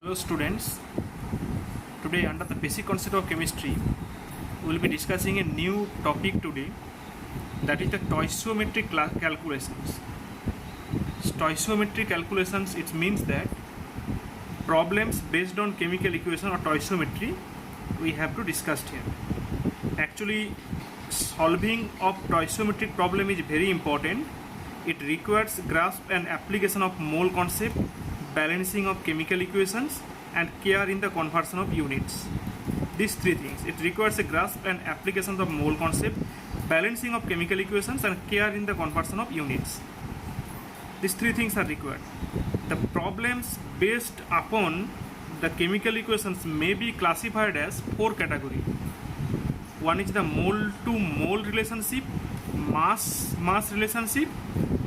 Hello students, today under the basic concept of chemistry, we will be discussing a new topic today, that is the stoichiometric calculations. Stoichiometric calculations, it means that problems based on chemical equation or stoichiometry we have to discuss here. Actually, solving of stoichiometric problem is very important. It requires grasp and application of mole concept, balancing of chemical equations, and care in the conversion of units. These three things. It requires a grasp and application of mole concept, balancing of chemical equations, and care in the conversion of units. These three things are required. The problems based upon the chemical equations may be classified as four categories. One is the mole to mole relationship, mass relationship,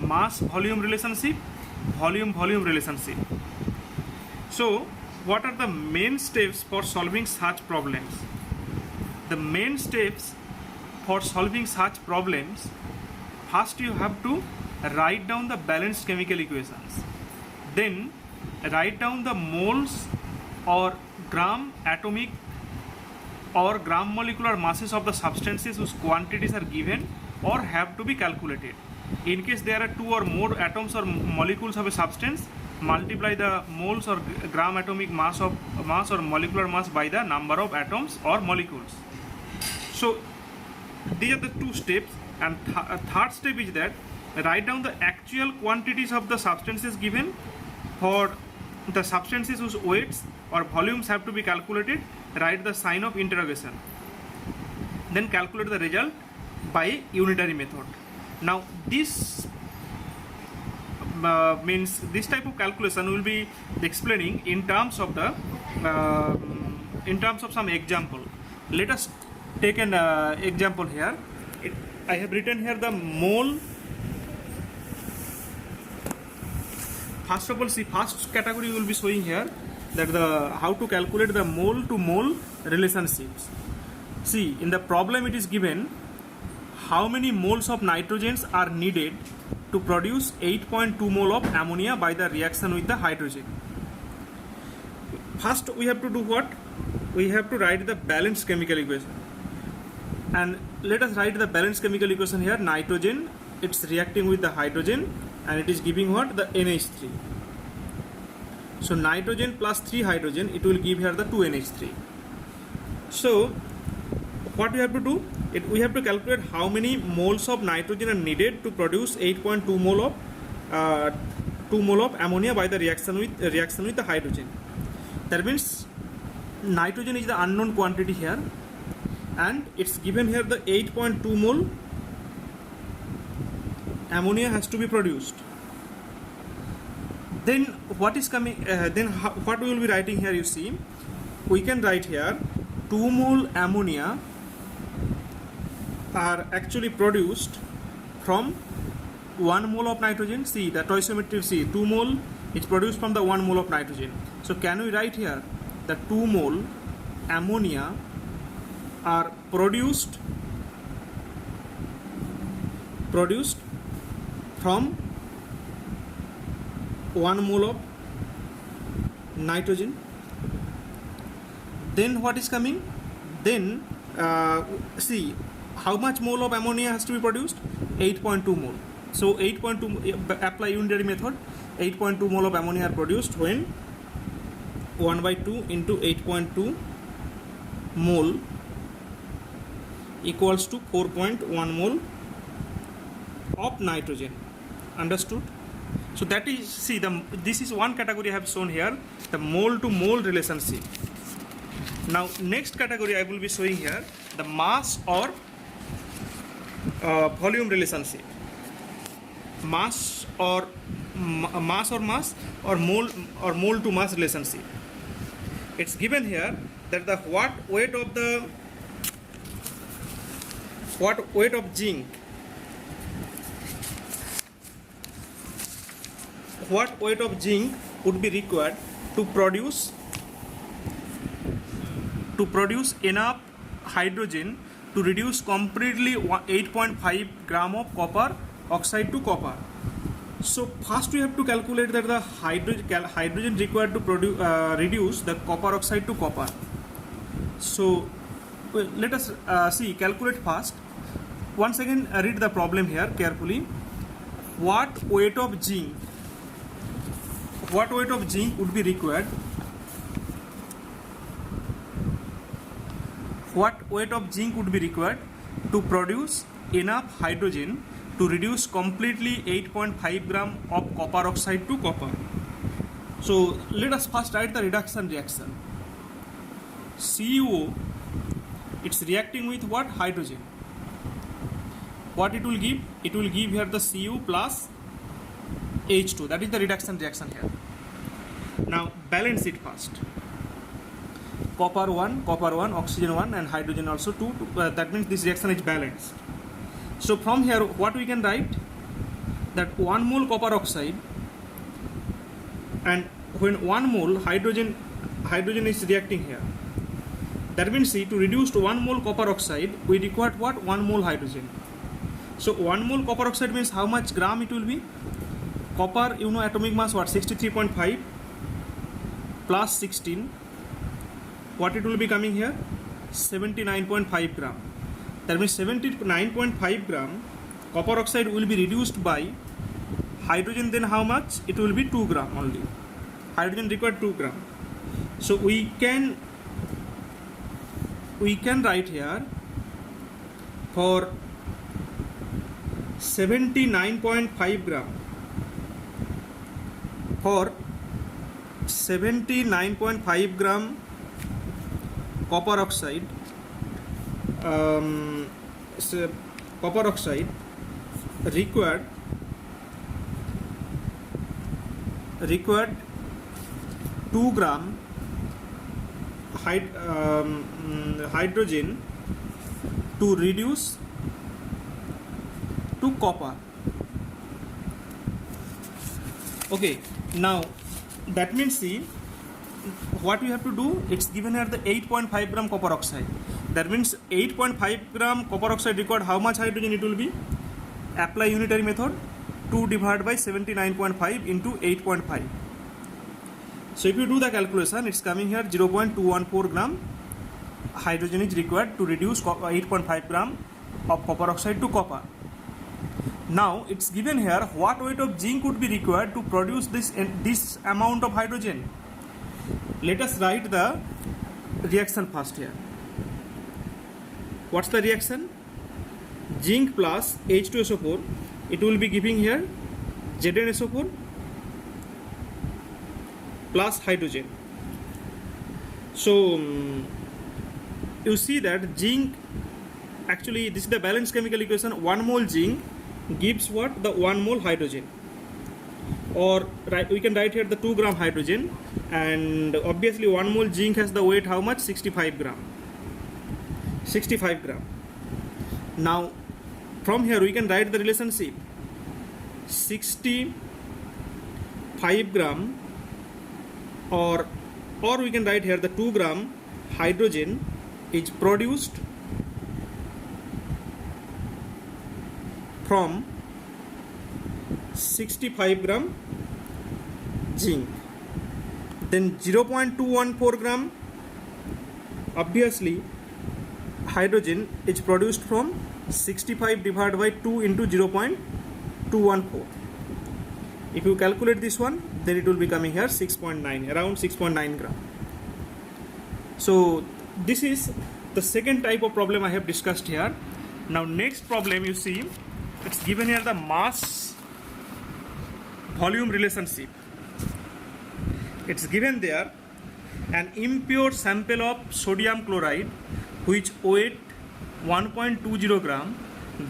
mass volume relationship, volume relationship. So what are the main steps for solving such problems? The main steps for solving such problems, first you have to write down the balanced chemical equations, then write down the moles or gram atomic or gram molecular masses of the substances whose quantities are given or have to be calculated. In case there are two or more atoms or molecules of a substance, multiply the moles or gram atomic mass or molecular mass by the number of atoms or molecules. So these are the two steps, and third step is that write down the actual quantities of the substances given. For the substances whose weights or volumes have to be calculated, write the sign of interrogation. Then calculate the result by unitary method. Now this means this type of calculation will be explaining in terms of the some example. Let us take an example here. I have written here the mole. First of all, see, first category will be showing here that how to calculate the mole to mole relationships. See, in the problem it is given how many moles of nitrogens are needed to produce 8.2 mole of ammonia by the reaction with the hydrogen. First we have to do what? We have to write the balanced chemical equation. And let us write the balanced chemical equation here. Nitrogen, it's reacting with the hydrogen and it is giving what? The NH3. So nitrogen plus 3 hydrogen, it will give here the 2 NH3. So what we have to do? We have to calculate how many moles of nitrogen are needed to produce 8.2 mole of ammonia by the reaction with the hydrogen. That means nitrogen is the unknown quantity here, and it's given here the 8.2 mole ammonia has to be produced. Then what is coming? What we will be writing here? You see, we can write here 2 mole ammonia are actually produced from 1 mole of nitrogen. See the stoichiometry. See, 2 mole is produced from the 1 mole of nitrogen. So can we write here the 2 mole ammonia are produced from 1 mole of nitrogen. Then what is coming? Then see, how much mole of ammonia has to be produced? 8.2 mole. So 8.2, apply unitary method. 8.2 mole of ammonia are produced when 1 by 2 into 8.2 mole equals to 4.1 mole of nitrogen. Understood? So that is, see, this is one category I have shown here, the mole to mole relationship. Now next category I will be showing here, the mass or volume relationship. Mass or mass or mole to mass relationship. It's given here that the what weight of zinc, what weight of zinc would be required to produce enough hydrogen to reduce completely 8.5 gram of copper oxide to copper. So first we have to calculate that the hydrogen required to reduce the copper oxide to copper. So let us calculate first. Once again read the problem here carefully. What weight of zinc would be required? What weight of zinc would be required to produce enough hydrogen to reduce completely 8.5 gram of copper oxide to copper? So let us first write the reduction reaction. CuO, it's reacting with what? Hydrogen. What it will give? It will give here the Cu plus H2. That is the reduction reaction here. Now balance it first. Copper 1, oxygen 1 and hydrogen also 2. That means this reaction is balanced. So from here what we can write? That 1 mole copper oxide, and when 1 mole hydrogen is reacting here, that means to reduce to 1 mole copper oxide we require what? 1 mole hydrogen. So 1 mole copper oxide means how much gram it will be? Copper, you know, atomic mass what? 63.5 plus 16. What it will be coming here? 79.5 gram. That means 79.5 gram copper oxide will be reduced by hydrogen. Then how much? It will be 2 gram only. Hydrogen required 2 gram. So we can write here for 79.5 gram. For 79.5 gram copper oxide, required 2 gram hydrogen to reduce to copper. Okay, now that means what we have to do, it's given here the 8.5 gram copper oxide. That means 8.5 gram copper oxide required how much hydrogen it will be? Apply unitary method, 2 divided by 79.5 into 8.5. So if you do the calculation, it's coming here 0.214 gram hydrogen is required to reduce 8.5 gram of copper oxide to copper. Now it's given here what weight of zinc would be required to produce this amount of hydrogen. Let us write the reaction first here. What's the reaction? Zinc plus H2SO4, it will be giving here ZnSO4 plus hydrogen. So you see that zinc, actually this is the balanced chemical equation. 1 mole zinc gives what? The 1 mole hydrogen. Or we can write here the 2 gram hydrogen, and obviously 1 mole zinc has the weight how much? 65 gram. Now from here we can write the relationship. 65 gram or we can write here the 2 gram hydrogen is produced from 65 gram zinc. Then 0.214 gram, obviously hydrogen is produced from 65 divided by 2 into 0.214. If you calculate this one, then it will be coming here 6.9, around 6.9 gram. So this is the second type of problem I have discussed here. Now next problem, you see it's given here the mass volume relationship. It's given there an impure sample of sodium chloride which weight 1.20 gram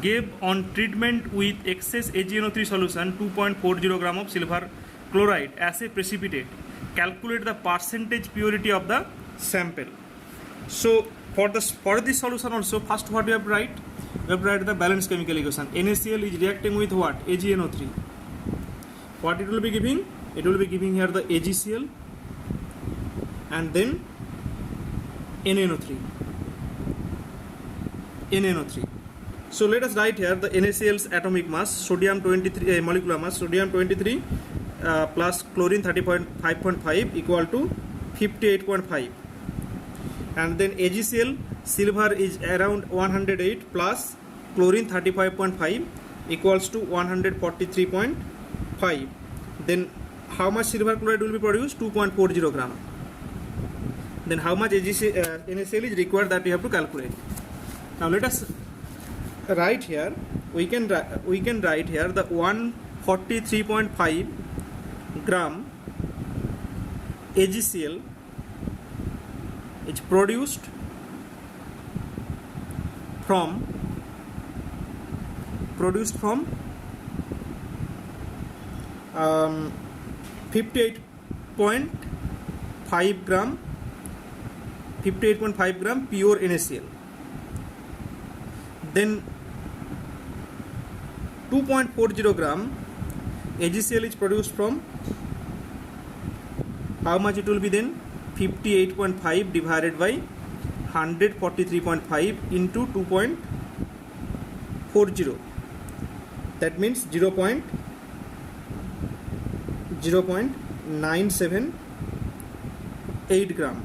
gave on treatment with excess AgNO3 solution 2.40 gram of silver chloride as a precipitate. Calculate the percentage purity of the sample. So for this solution also, first what we have to write? We have to write the balanced chemical equation. NaCl is reacting with what? AgNO3. What it will be giving? It will be giving here the AgCl and then NaNO3. So let us write here the NaCl's atomic mass, sodium 23 molecular mass, sodium 23 plus chlorine 30.5.5 equal to 58.5, and then AgCl, silver is around 108 plus chlorine 35.5 equals to 143.5. Then how much silver chloride will be produced? 2.40 gram. Then how much NaCl is required, that we have to calculate. Now let us write here. We can write here the 143.5 gram AgCl is produced from 58.5 gram pure NaCl. Then 2.40 gram AgCl is produced from, how much it will be then? 58.5 divided by 143.5 into 2.40. That means 0.978 gram.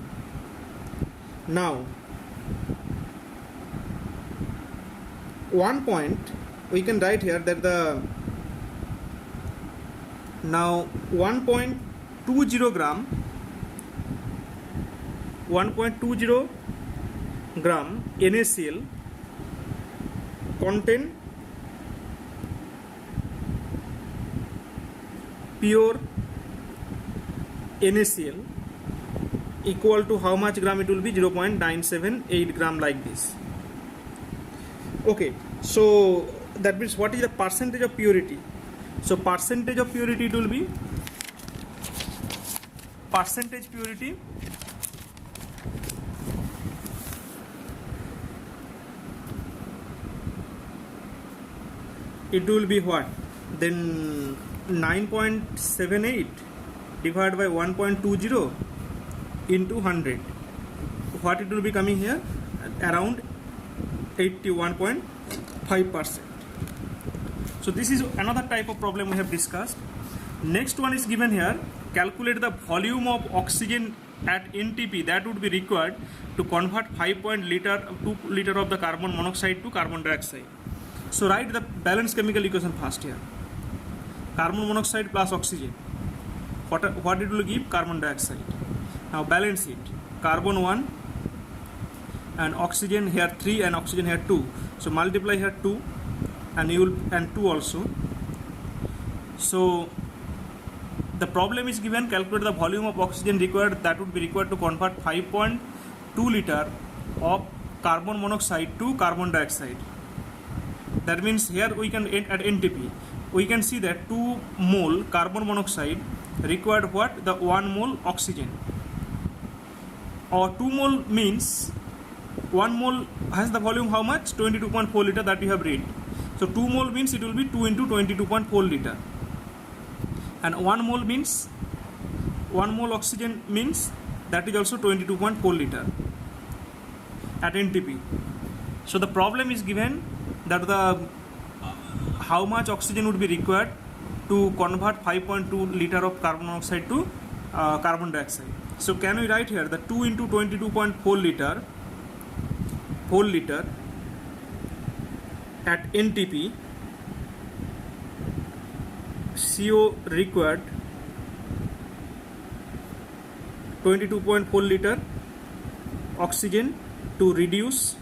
Now 1 point we can write here that the now 1.20 gram 1.20 gram NaCl contain pure NaCl equal to how much gram? It will be 0.978 gram, like this. Okay, so that means what is the percentage of purity? So percentage of purity, it will be percentage purity it will be what? Then 9.78 divided by 1.20 into 100. What it will be coming here? Around 81.5%. So this is another type of problem we have discussed. Next one is given here. Calculate the volume of oxygen at NTP that would be required to convert 2 liter of the carbon monoxide to carbon dioxide. So write the balanced chemical equation first here. Carbon monoxide plus oxygen. What it will give? Carbon dioxide. Now balance it. Carbon 1 and oxygen here 3 and oxygen here 2. So multiply here 2 and 2 also. So the problem is given, calculate the volume of oxygen required that would be required to convert 5.2 liter of carbon monoxide to carbon dioxide. That means here we can at NTP we can see that 2 mole carbon monoxide required what? The 1 mole oxygen. Or 2 mole means 1 mole has the volume how much? 22.4 liter that we have read. So 2 mole means it will be 2 into 22.4 liter. And 1 mole means 1 mole oxygen means that is also 22.4 liter at NTP. So the problem is given that the how much oxygen would be required to convert 5.2 liter of carbon monoxide to carbon dioxide. So can we write here the 2 into 22.4 liter at NTP, CO required 22.4 liter oxygen to reduce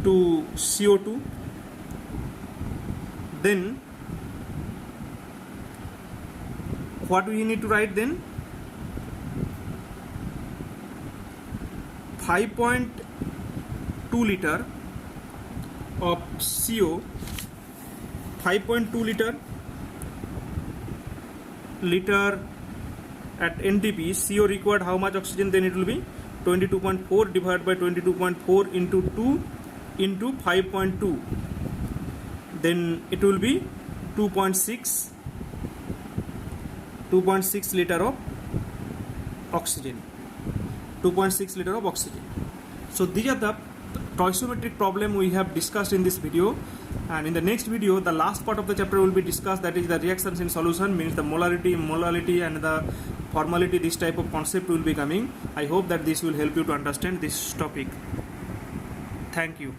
to CO2. Then what we need to write then? 5.2 liter of CO, 5.2 liter at NTP, CO required how much oxygen? Then it will be 22.4 divided by 22.4 into 2 into 5.2. Then it will be 2.6 liter of oxygen. 2.6 liter of oxygen. So these are the stoichiometric problem we have discussed in this video, and in the next video the last part of the chapter will be discussed, that is the reactions in solution, means the molality and the formality. This type of concept will be coming. I hope that this will help you to understand this topic. Thank you.